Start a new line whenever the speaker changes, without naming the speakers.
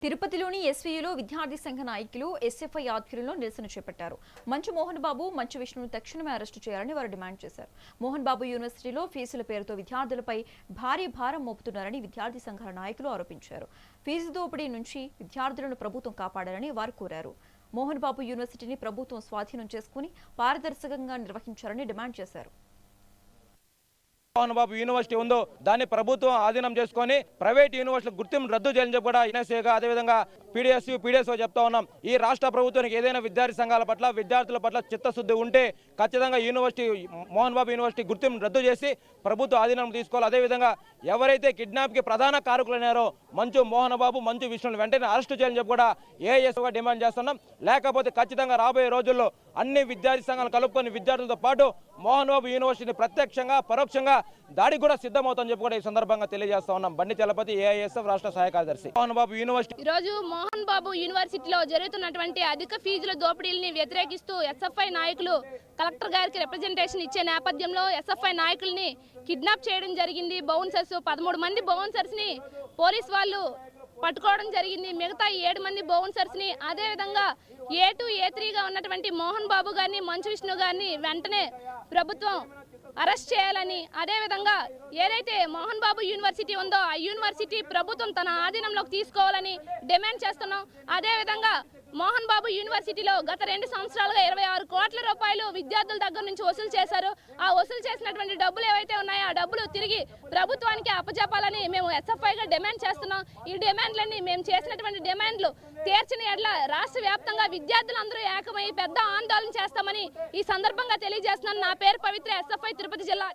తిరుపతిలోని ఎస్వీయూలో విద్యార్థి సంఘ నాయకులు ఎస్ఎఫ్ఐ ఆధ్వర్యంలో నిరసన చేపట్టారు. మంచు మోహన్ బాబు, మంచు విష్ణును తక్షణమే అరెస్టు చేయాలని వారు డిమాండ్ చేశారు. మోహన్ బాబు యూనివర్సిటీలో ఫీజుల పేరుతో విద్యార్థులపై భారీ భారం మోపుతున్నారని విద్యార్థి సంఘాల నాయకులు ఆరోపించారు. ఫీజు దోపిడీ నుంచి విద్యార్థులను ప్రభుత్వం కాపాడాలని వారు కోరారు. మోహన్ బాబు యూనివర్సిటీని ప్రభుత్వం స్వాధీనం చేసుకుని పారదర్శకంగా నిర్వహించాలని డిమాండ్ చేశారు.
మోహన్ బాబు యూనివర్సిటీ ఉందో దాన్ని ప్రభుత్వం ఆధీనం చేసుకొని ప్రైవేట్ యూనివర్సిటీ గుర్తింపు రద్దు చేయాలని చెప్పి కూడా ఎన్ఎస్ఏగా అదేవిధంగా పీడిఎస్ఓ చెప్తా ఉన్నాం. ఈ రాష్ట్ర ప్రభుత్వానికి ఏదైనా విద్యార్థి సంఘాల పట్ల విద్యార్థుల పట్ల చిత్తశుద్ధి ఉంటే ఖచ్చితంగా యూనివర్సిటీ మోహన్ బాబు యూనివర్సిటీ గుర్తింపు రద్దు చేసి ప్రభుత్వ ఆధీనం తీసుకోవాలి. అదేవిధంగా ఎవరైతే కిడ్నాప్కి ప్రధాన కారకులైనారో మంచు మోహన్ బాబు, మంచు విష్ణుని వెంటనే అరెస్టు చేయాలని చెప్పి కూడా ఏఎస్ఓగా డిమాండ్ చేస్తున్నాం. లేకపోతే ఖచ్చితంగా రాబోయే రోజుల్లో అన్ని విద్యార్థి సంఘాలు కలుపుకొని విద్యార్థులతో పాటు మోహన్ బాబు యూనివర్సిటీని ప్రత్యక్షంగా పరోక్షంగా దాడికి కూడా సిద్ధమవుతుందని చెప్పి కూడా ఈ సందర్భంగా తెలియజేస్తా ఉన్నాం. బండి చలపతి, ఏఐఎస్ఎఫ్ రాష్ట్ర సహాయ కార్యదర్శి. మోహన్ బాబు యూనివర్సిటీ
ఈరోజు మోహన్ బాబు యూనివర్సిటీలో జరుగుతున్నటువంటి అధిక ఫీజుల దోపిడీలని వ్యతిరేకిస్తూ ఎస్ఎఫ్ఐ నాయకులు కలెక్టర్ గారికి రిప్రజెంటేషన్ ఇచ్చే నేపథ్యంలో ఎస్ఎఫ్ఐ నాయకుల్ని కిడ్నాప్ చేయడం జరిగింది. బౌన్సర్స్ 13 మంది బౌన్సర్స్ ని పోలీస్ వాళ్ళు పట్టుకోవడం జరిగింది. మిగతా 7 మంది బౌన్సర్స్ ని అదేవిధంగా A2, A3గా ఉన్నటువంటి మోహన్ బాబు గారిని, మంచు విష్ణు గారిని వెంటనే ప్రభుత్వం అరెస్ట్ చేయాలని, అదేవిధంగా ఏదైతే మోహన్ బాబు యూనివర్సిటీ ఉందో ఆ యూనివర్సిటీ ప్రభుత్వం తన ఆధీనంలోకి తీసుకోవాలని డిమాండ్ చేస్తున్నాం. అదేవిధంగా మోహన్ బాబు యూనివర్సిటీలో గత 2 సంవత్సరాలుగా 26 కోట్ల రూపాయలు విద్యార్థుల దగ్గర నుంచి వసూలు చేశారు. ఆ వసూలు చేసినటువంటి డబ్బులు ఏవైతే ఉన్నాయో ఆ డబ్బులు తిరిగి ప్రభుత్వానికి అప్పచెప్పాలని మేము ఎస్ఎఫ్ఐగా డిమాండ్ చేస్తున్నాం. ఈ డిమాండ్లన్నీ మేము చేసినటువంటి డిమాండ్లు తీర్చిన ఎడ్ల రాష్ట్ర వ్యాప్తంగా విద్యార్థులందరూ ఏకమై పెద్ద ఆందోళన చేస్తామని ఈ సందర్భంగా తెలియజేస్తున్నాను. నా పేరు పవిత్ర, ఎస్ఎఫ్ఐ తిరుపతి జిల్లా.